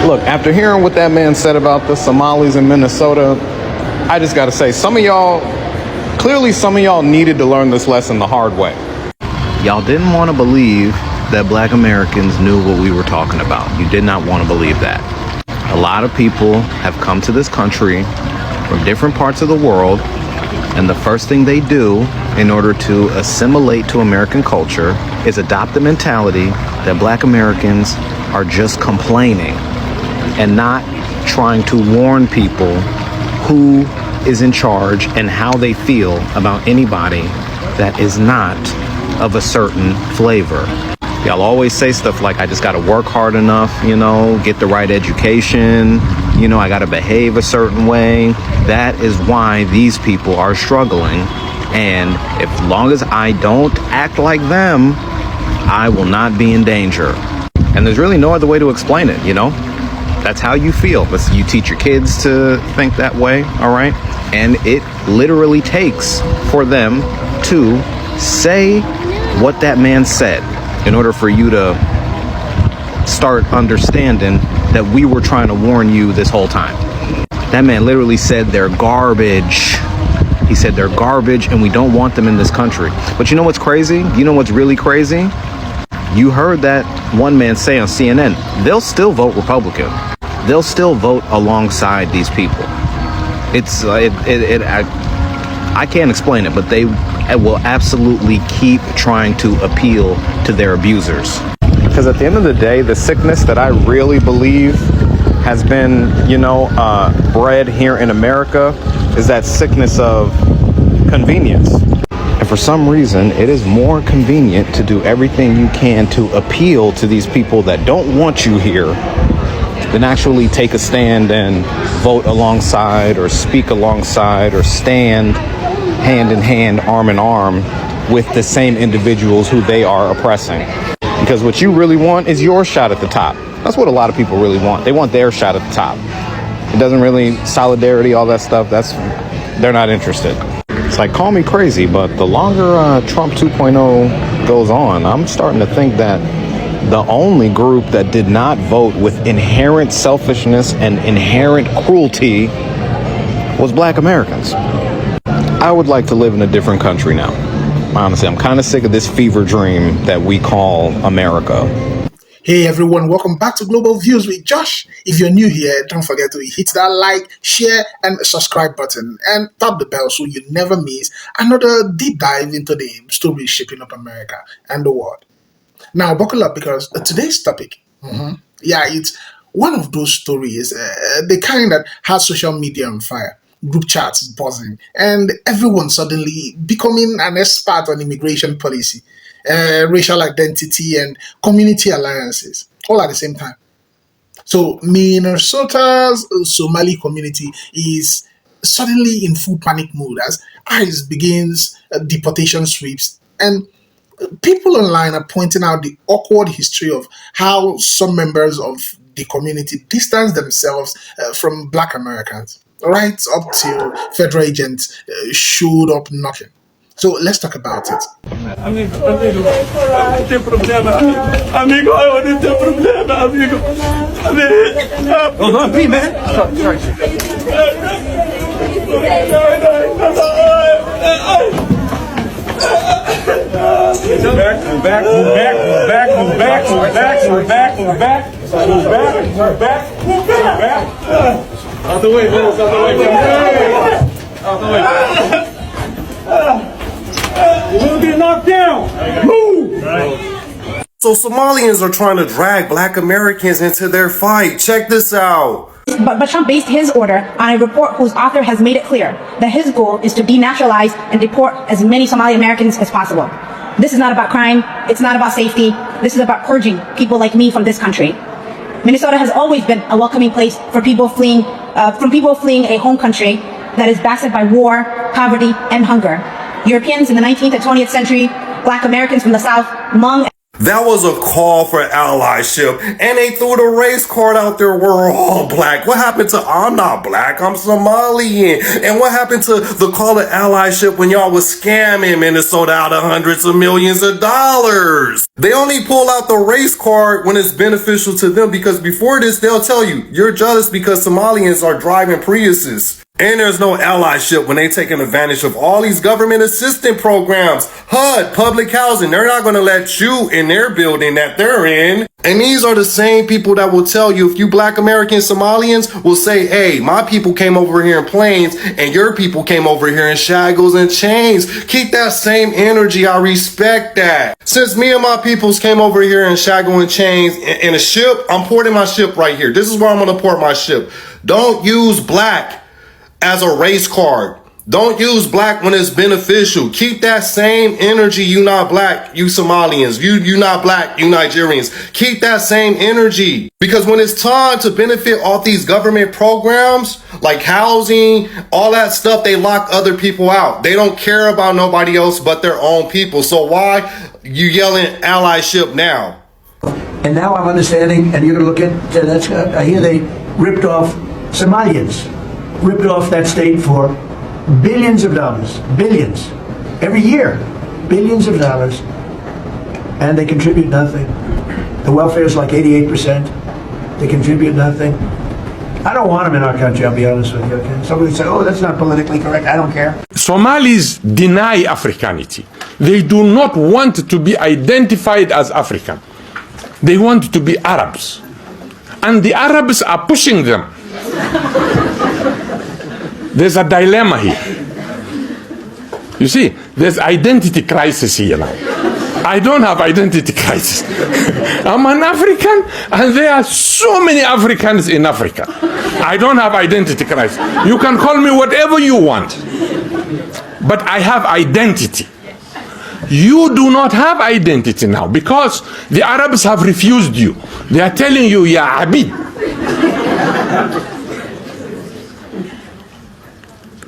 Look, after hearing what that man said about the Somalis in Minnesota, I just got to say, some of y'all needed to learn this lesson the hard way. Y'all didn't want to believe that Black Americans knew what we were talking about. You did not want to believe that. A lot of people have come to this country from different parts of the world, and the first thing they do in order to assimilate to American culture is adopt the mentality that Black Americans are just complaining and not trying to warn people who is in charge and how they feel about anybody that is not of a certain flavor. Y'all always say stuff like, I just got to work hard enough, get the right education, I got to behave a certain way. That is why these people are struggling. And as long as I don't act like them, I will not be in danger. And there's really no other way to explain it, That's how you feel. But you teach your kids to think that way, all right? And it literally takes for them to say what that man said in order for you to start understanding that we were trying to warn you this whole time. That man literally said they're garbage. He said they're garbage and we don't want them in this country. But you know what's crazy? You know what's really crazy? You heard that one man say on CNN, they'll still vote Republican. They'll still vote alongside these people. I can't explain it, but they will absolutely keep trying to appeal to their abusers. Because at the end of the day, the sickness that I really believe has been, bred here in America is that sickness of convenience. And for some reason, it is more convenient to do everything you can to appeal to these people that don't want you here than actually take a stand and vote alongside or speak alongside or stand hand in hand, arm in arm with the same individuals who they are oppressing. Because what you really want is your shot at the top. That's what a lot of people really want. They want their shot at the top. It doesn't really, solidarity, all that stuff, they're not interested. It's like, call me crazy, but the longer Trump 2.0 goes on, I'm starting to think that the only group that did not vote with inherent selfishness and inherent cruelty was Black Americans. I would like to live in a different country now. Honestly, I'm kind of sick of this fever dream that we call America. Hey everyone, welcome back to Global Views with Josh. If you're new here, don't forget to hit that like, share, and subscribe button and tap the bell so you never miss another deep dive into the stories shaping up America and the world. Now, buckle up because today's topic, it's one of those stories, the kind that has social media on fire, group chats buzzing, and everyone suddenly becoming an expert on immigration policy, racial identity, and community alliances, all at the same time. So Minnesota's Somali community is suddenly in full panic mode as ICE begins deportation sweeps, and people online are pointing out the awkward history of how some members of the community distance themselves from Black Americans, right up till federal agents showed up knocking. So let's talk about it. Amigo, hold on, Pete, man. Sorry. Move back. Out the way, Willis, out the way. You're gonna get knocked down. Move. So Somalians are trying to drag Black Americans into their fight. Check this out. But Trump based his order on a report whose author has made it clear that his goal is to denaturalize and deport as many Somali Americans as possible. This is not about crime. It's not about safety. This is about purging people like me from this country. Minnesota has always been a welcoming place for people fleeing a home country that is battered by war, poverty, and hunger. Europeans in the 19th and 20th century, Black Americans from the South, Hmong. That was a call for allyship, and they threw the race card out there. We're all black. What happened to I'm not black, I'm Somalian? And what happened to the call of allyship when y'all was scamming Minnesota out of hundreds of millions of dollars? They only pull out the race card when it's beneficial to them, because before this, they'll tell you, you're jealous because Somalians are driving Priuses. And there's no allyship when they taking advantage of all these government assistance programs. HUD, public housing, they're not going to let you in their building that they're in. And these are the same people that will tell you, if you black American Somalians will say, hey, my people came over here in planes and your people came over here in shackles and chains. Keep that same energy. I respect that. Since me and my peoples came over here in shackles and chains in a ship, I'm porting my ship right here. This is where I'm going to port my ship. Don't use black as a race card. Don't use black when it's beneficial. Keep that same energy. You not black, you Somalians. You not black, you Nigerians. Keep that same energy. Because when it's time to benefit off these government programs, like housing, all that stuff, they lock other people out. They don't care about nobody else but their own people. So why you yelling allyship now? And now I'm understanding, and you're going to look at, I hear they ripped off Somalians. Ripped off that state for billions of dollars, billions, every year, billions of dollars, and they contribute nothing. The welfare is like 88%. They contribute nothing. I don't want them in our country, I'll be honest with you. Okay? Somebody say, oh, that's not politically correct. I don't care. Somalis deny Africanity. They do not want to be identified as African. They want to be Arabs. And the Arabs are pushing them. There's a dilemma here. You see, there's identity crisis here now. I don't have identity crisis. I'm an African, and there are so many Africans in Africa. I don't have identity crisis. You can call me whatever you want, but I have identity. You do not have identity now because the Arabs have refused you. They are telling you, ya Abid.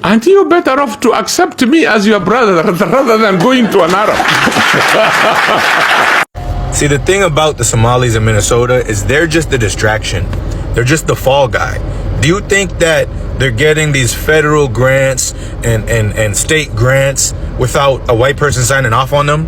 And you're better off to accept me as your brother rather than going to an Arab. See, the thing about the Somalis in Minnesota is they're just a distraction. They're just the fall guy. Do you think that they're getting these federal grants and state grants without a white person signing off on them?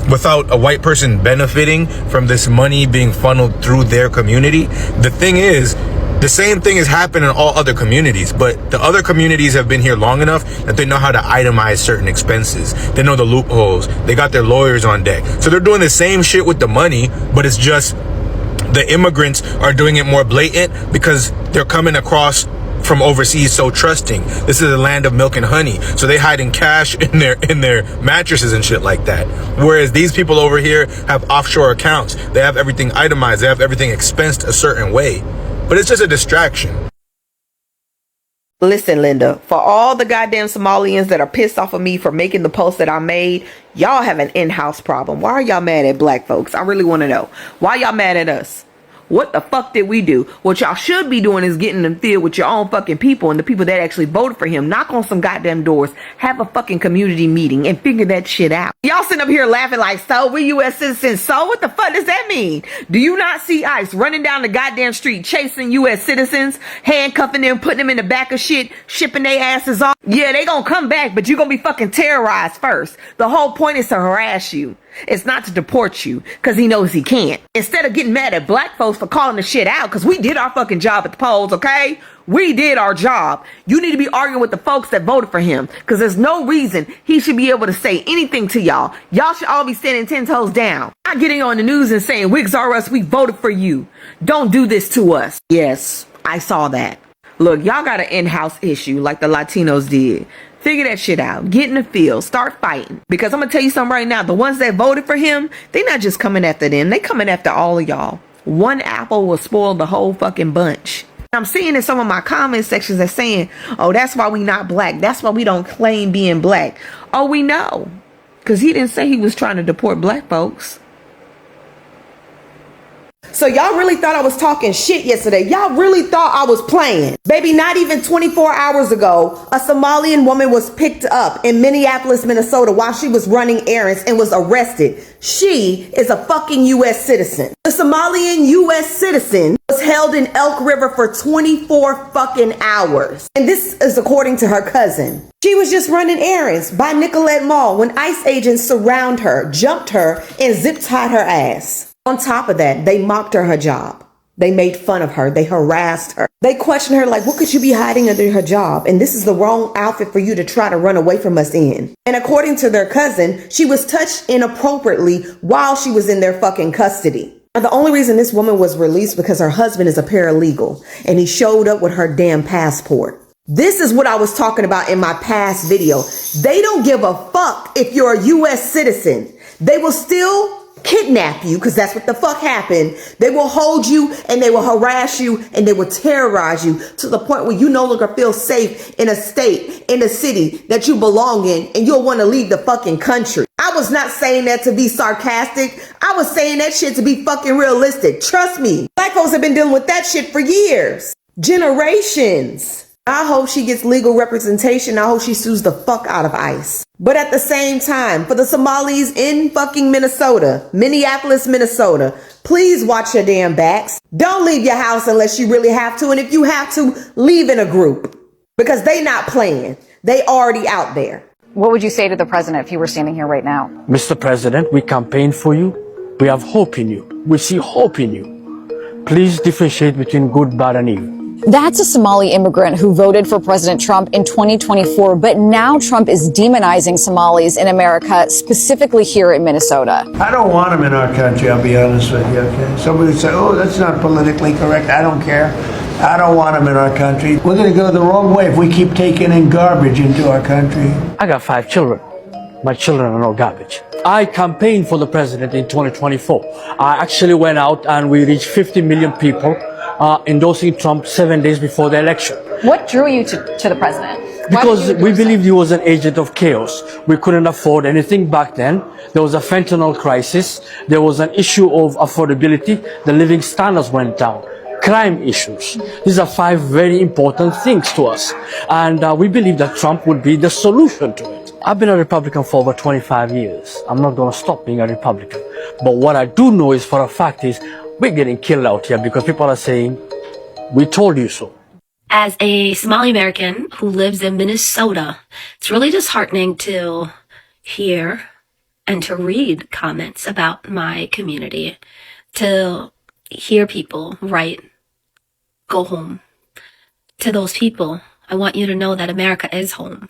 Without a white person benefiting from this money being funneled through their community? The thing is, the same thing has happened in all other communities, but the other communities have been here long enough that they know how to itemize certain expenses. They know the loopholes. They got their lawyers on deck. So they're doing the same shit with the money, but it's just the immigrants are doing it more blatant because they're coming across from overseas so trusting. This is a land of milk and honey. So they hiding cash in their mattresses and shit like that. Whereas these people over here have offshore accounts. They have everything itemized. They have everything expensed a certain way. But it's just a distraction. Listen, Linda, for all the goddamn Somalians that are pissed off of me for making the post that I made, y'all have an in-house problem. Why are y'all mad at black folks? I really want to know. Why y'all mad at us? What the fuck did we do? What y'all should be doing is getting in the field with your own fucking people and the people that actually voted for him. Knock on some goddamn doors. Have a fucking community meeting and figure that shit out. Y'all sitting up here laughing like, so we U.S. citizens. So what the fuck does that mean? Do you not see ICE running down the goddamn street chasing U.S. citizens, handcuffing them, putting them in the back of shit, shipping their asses off? Yeah, they gonna come back, but you gonna be fucking terrorized first. The whole point is to harass you. It's not to deport you, because he knows he can't. Instead of getting mad at black folks for calling the shit out, because we did our fucking job at the polls, okay? We did our job. You need to be arguing with the folks that voted for him, because there's no reason he should be able to say anything to y'all. Y'all should all be standing 10 toes down. Not getting on the news and saying, Wigs R Us, we voted for you. Don't do this to us. Yes, I saw that. Look, y'all got an in-house issue like the Latinos did. Figure that shit out. Get in the field. Start fighting. Because I'm going to tell you something right now. The ones that voted for him, they're not just coming after them. They coming after all of y'all. One apple will spoil the whole fucking bunch. I'm seeing in some of my comment sections that saying, oh, that's why we not black. That's why we don't claim being black. Oh, we know. Because he didn't say he was trying to deport black folks. So y'all really thought I was talking shit yesterday. Y'all really thought I was playing. Baby, not even 24 hours ago, a Somalian woman was picked up in Minneapolis, Minnesota while she was running errands and was arrested. She is a fucking U.S. citizen. The Somalian U.S. citizen was held in Elk River for 24 fucking hours. And this is according to her cousin. She was just running errands by Nicollet Mall when ICE agents surround her, jumped her, and zip-tied her ass. On top of that, they mocked her job. They made fun of her. They harassed her. They questioned her like, what could you be hiding under her job? And this is the wrong outfit for you to try to run away from us in. And according to their cousin, she was touched inappropriately while she was in their fucking custody. Now, the only reason this woman was released because her husband is a paralegal and he showed up with her damn passport. This is what I was talking about in my past video. They don't give a fuck if you're a U.S. citizen. They will still kidnap you because that's what the fuck happened. They will hold you and they will harass you and they will terrorize you to the point where you no longer feel safe in a state, in a city that you belong in, and you'll want to leave the fucking country. I was not saying that to be sarcastic. I was saying that shit to be fucking realistic. Trust me. Black folks have been dealing with that shit for years. Generations. I hope she gets legal representation. I hope she sues the fuck out of ICE. But at the same time, for the Somalis in fucking Minnesota, Minneapolis, Minnesota, please watch your damn backs. Don't leave your house unless you really have to. And if you have to, leave in a group because they not playing. They already out there. What would you say to the president if he were standing here right now? Mr. President, we campaign for you. We have hope in you. We see hope in you. Please differentiate between good, bad, and evil. That's a Somali immigrant who voted for President Trump in 2024, but now Trump is demonizing Somalis in America, specifically here in Minnesota. I don't want them in our country, I'll be honest with you, okay? Somebody say, oh, that's not politically correct. I don't care. I don't want them in our country. We're going to go the wrong way if we keep taking in garbage into our country. I got 5 children. My children are no garbage. I campaigned for the president in 2024. I actually went out and we reached 50 million people endorsing Trump 7 days before the election. What drew you to the president? Because we believed he was an agent of chaos. We couldn't afford anything back then. There was a fentanyl crisis. There was an issue of affordability. The living standards went down. Crime issues. These are 5 very important things to us. And we believe that Trump would be the solution to it. I've been a Republican for over 25 years. I'm not going to stop being a Republican. But what I do know is for a fact is we're getting killed out here because people are saying, we told you so. As a Somali American who lives in Minnesota, it's really disheartening to hear and to read comments about my community, to hear people write, go home. To those people, I want you to know that America is home.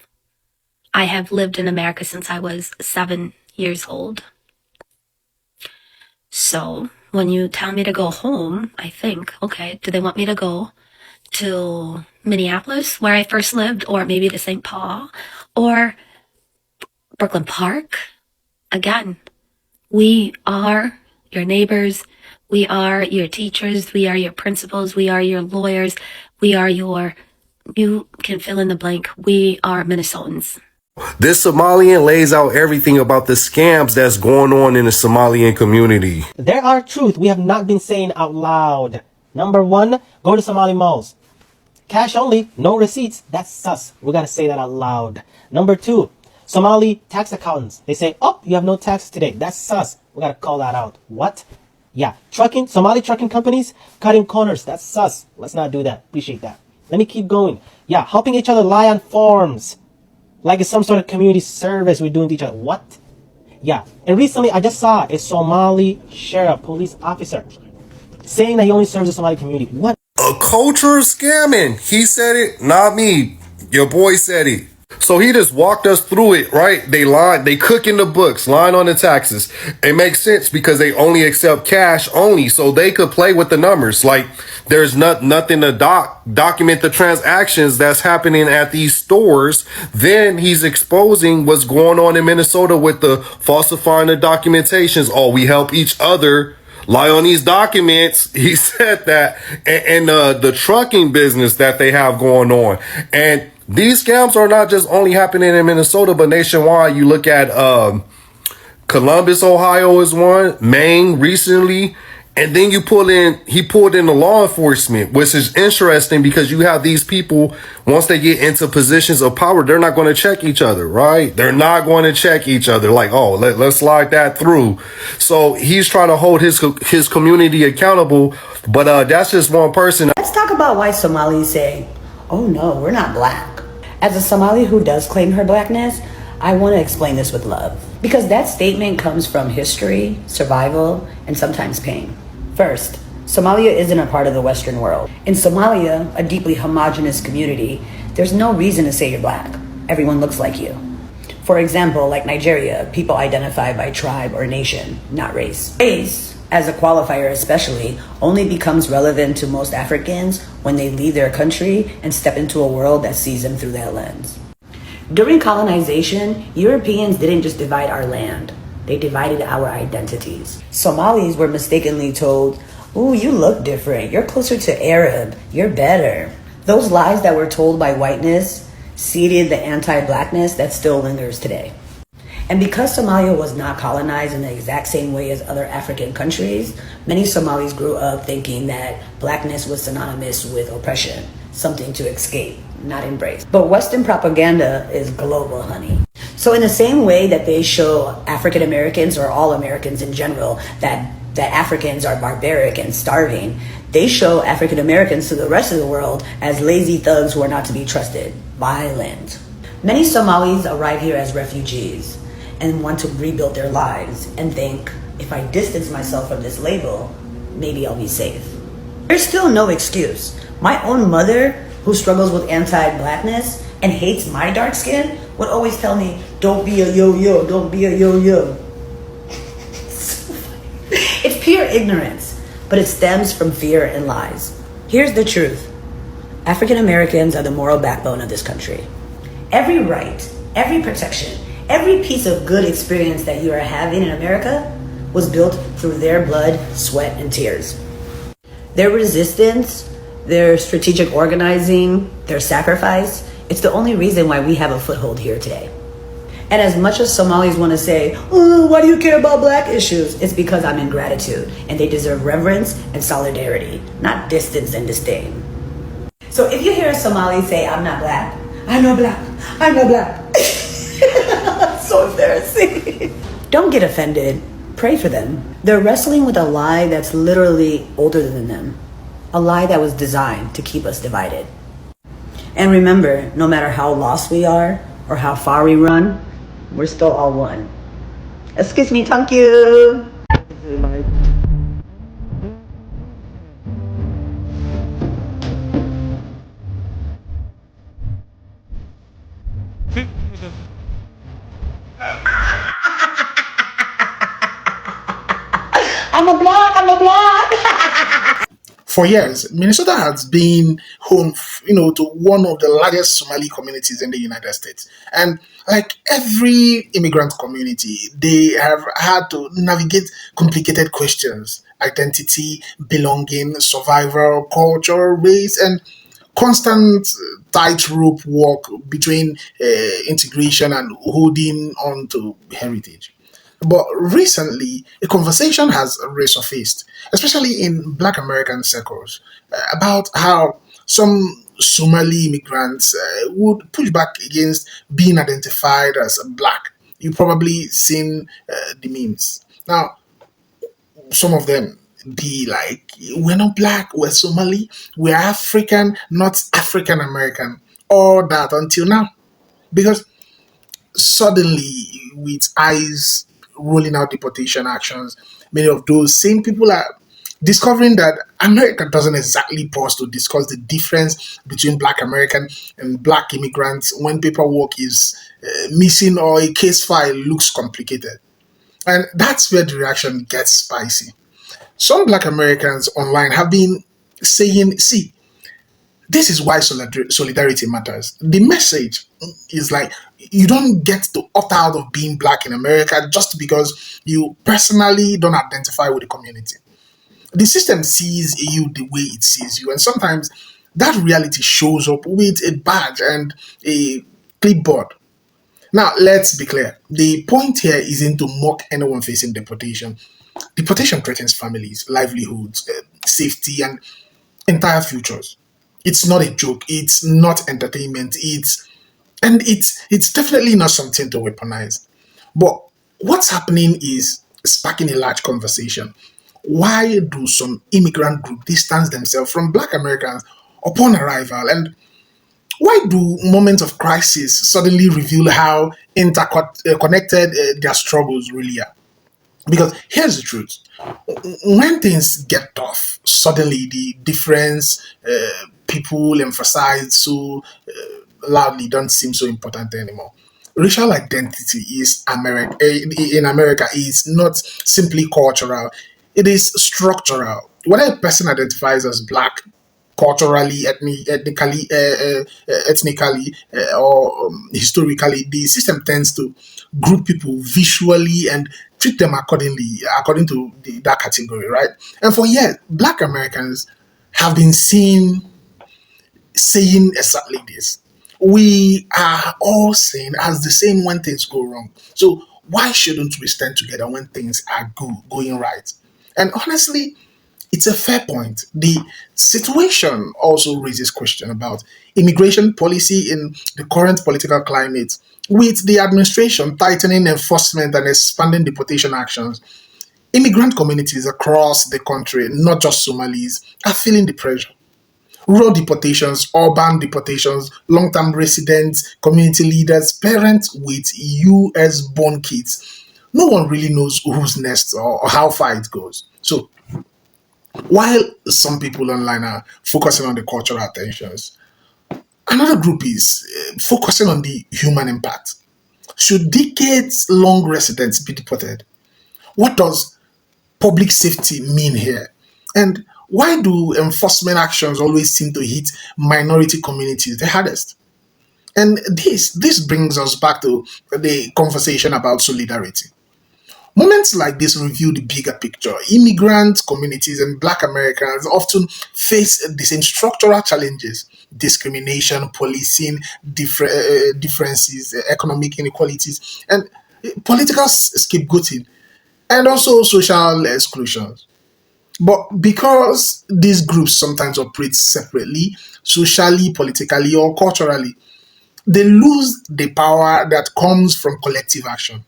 I have lived in America since I was 7 years old. So when you tell me to go home, I think, okay, do they want me to go to Minneapolis, where I first lived, or maybe to St. Paul, or Brooklyn Park? Again, we are your neighbors. We are your teachers. We are your principals. We are your lawyers. We are your, you can fill in the blank. We are Minnesotans. This Somalian lays out everything about the scams that's going on in the Somalian community. There are truth we have not been saying out loud. Number 1, go to Somali malls. Cash only, no receipts. That's sus. We gotta say that out loud. Number 2, Somali tax accountants. They say, oh, you have no tax today. That's sus. We gotta call that out. What? Yeah, Somali trucking companies cutting corners. That's sus. Let's not do that. Appreciate that. Let me keep going. Yeah, helping each other lie on forms. Like it's some sort of community service we're doing to each other. What? Yeah. And recently I just saw a Somali sheriff, police officer, saying that he only serves the Somali community. What? A culture scamming. He said it, not me. Your boy said it. So he just walked us through it, right? They cook in the books, lying on the taxes. It makes sense because they only accept cash only, so they could play with the numbers. Like there's nothing to document the transactions that's happening at these stores. Then he's exposing what's going on in Minnesota with the falsifying the documentations. Oh, we help each other lie on these documents. He said that, and the trucking business that they have going on. And these scams are not just only happening in Minnesota, but nationwide. You look at Columbus, Ohio is one, Maine recently, And then he pulled in the law enforcement, which is interesting because you have these people, once they get into positions of power, they're not going to check each other, right? They're not going to check each other like, oh, let's slide that through. So he's trying to hold his community accountable. But that's just one person. Let's talk about why Somalis say, oh no, we're not black. As a Somali who does claim her blackness, I want to explain this with love. Because that statement comes from history, survival, and sometimes pain. First, Somalia isn't a part of the Western world. In Somalia, a deeply homogenous community, there's no reason to say you're black. Everyone looks like you. For example, like Nigeria, people identify by tribe or nation, not race. Race, as a qualifier especially, only becomes relevant to most Africans when they leave their country and step into a world that sees them through that lens. During colonization, Europeans didn't just divide our land. They divided our identities. Somalis were mistakenly told, ooh, you look different. You're closer to Arab. You're better. Those lies that were told by whiteness seeded the anti-blackness that still lingers today. And because Somalia was not colonized in the exact same way as other African countries, many Somalis grew up thinking that blackness was synonymous with oppression, something to escape, not embrace. But Western propaganda is global, honey. So in the same way that they show African Americans or all Americans in general that Africans are barbaric and starving, they show African Americans to the rest of the world as lazy thugs who are not to be trusted, violent. Many Somalis arrive here as refugees and want to rebuild their lives and think, if I distance myself from this label, maybe I'll be safe. There's still no excuse. My own mother, who struggles with anti-blackness and hates my dark skin, would always tell me, don't be a yo-yo, don't be a yo-yo. It's pure ignorance, but it stems from fear and lies. Here's the truth. African Americans are the moral backbone of this country. Every right, every protection, every piece of good experience that you are having in America was built through their blood, sweat, and tears. Their resistance, their strategic organizing, their sacrifice, it's the only reason why we have a foothold here today. And as much as Somalis want to say, oh, why do you care about black issues? It's because I'm in gratitude and they deserve reverence and solidarity, not distance and disdain. So if you hear a Somali say, I'm not black, I'm not black, I'm not black. So embarrassing. Don't get offended. Pray for them. They're wrestling with a lie that's literally older than them. A lie that was designed to keep us divided. And remember, no matter how lost we are or how far we run, we're still all one. Excuse me, thank you. I'm a block. For years, Minnesota has been home, to one of the largest Somali communities in the United States. And like every immigrant community, they have had to navigate complicated questions: identity, belonging, survival, culture, race, and constant tightrope walk between integration and holding on to heritage. But recently, a conversation has resurfaced, especially in Black American circles, about how some Somali immigrants would push back against being identified as Black. You've probably seen the memes. Now, some of them be like, we're not Black, we're Somali, we're African, not African American. All that until now. Because suddenly, with eyes rolling out deportation actions, many of those same people are discovering that America doesn't exactly pause to discuss the difference between Black American and Black immigrants when paperwork is missing or a case file looks complicated. And that's where the reaction gets spicy. Some Black Americans online have been saying, see, this is why solidarity matters. The message is like, you don't get to opt out of being Black in America just because you personally don't identify with the community. The system sees you the way it sees you, and sometimes that reality shows up with a badge and a clipboard. Now, let's be clear. The point here isn't to mock anyone facing deportation. Deportation threatens families, livelihoods, safety, and entire futures. It's not a joke. It's not entertainment. It's definitely not something to weaponize. But what's happening is sparking a large conversation. Why do some immigrant groups distance themselves from Black Americans upon arrival? And why do moments of crisis suddenly reveal how interconnected their struggles really are? Because here's the truth: when things get tough, suddenly the difference people emphasize so loudly don't seem so important anymore. Racial identity is America in America is not simply cultural; it is structural. Whether a person identifies as black, culturally, ethnically, or historically, the system tends to group people visually and treat them accordingly, according to that category, right? And for years, Black Americans have been seen saying exactly this. We are all seen as the same when things go wrong. So why shouldn't we stand together when things are going right? And honestly, it's a fair point. The situation also raises question about immigration policy in the current political climate, with the administration tightening enforcement and expanding deportation actions. Immigrant communities across the country, not just Somalis, are feeling the pressure. Rural deportations, urban deportations, long-term residents, community leaders, parents with US born kids. No one really knows who's next or how far it goes. So while some people online are focusing on the cultural tensions, another group is focusing on the human impact. Should decades long residents be deported? What does public safety mean here? And why do enforcement actions always seem to hit minority communities the hardest? And this brings us back to the conversation about solidarity. Moments like this reveal the bigger picture. Immigrant communities and Black Americans often face the same structural challenges: discrimination, policing, differences, economic inequalities, and political scapegoating, and also social exclusions. But because these groups sometimes operate separately, socially, politically, or culturally, they lose the power that comes from collective action.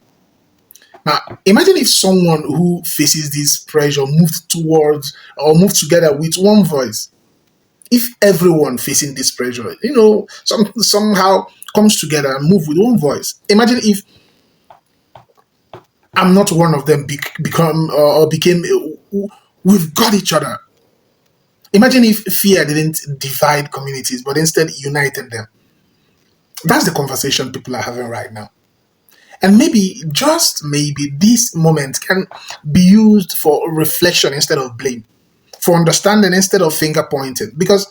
Now, imagine if someone who faces this pressure moved towards or moved together with one voice. If everyone facing this pressure, somehow comes together and move with one voice. Imagine if I'm not one of them become or became. We've got each other. Imagine if fear didn't divide communities, but instead united them. That's the conversation people are having right now. And maybe, just maybe, this moment can be used for reflection instead of blame, for understanding instead of finger pointing. Because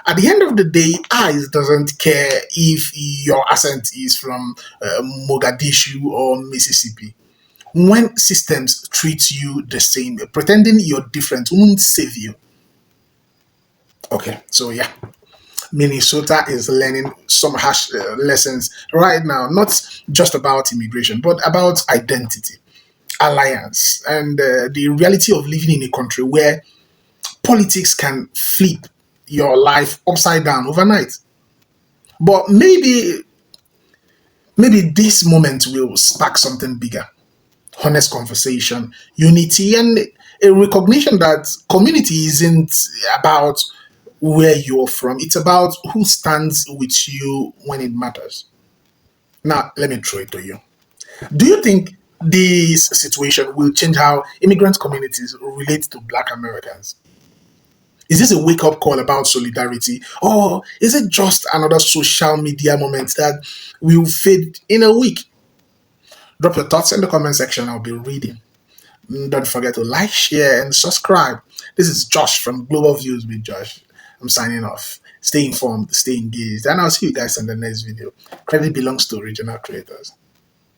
at the end of the day, ICE doesn't care if your accent is from Mogadishu or Mississippi. When systems treat you the same, pretending you're different won't save you. Okay, so yeah. Minnesota is learning some harsh lessons right now, not just about immigration, but about identity, alliance, and the reality of living in a country where politics can flip your life upside down overnight. But maybe this moment will spark something bigger: honest conversation, unity, and a recognition that community isn't about where you're from. It's about who stands with you when it matters. Now, let me throw it to you. Do you think this situation will change how immigrant communities relate to Black Americans? Is this a wake up call about solidarity, or is it just another social media moment that will fade in a week? Drop your thoughts in the comment section. I'll be reading. Don't forget to like, share, and subscribe. This is Josh from Global Views with Josh. I'm signing off. Stay informed, stay engaged, and I'll see you guys in the next video. Credit belongs to original creators.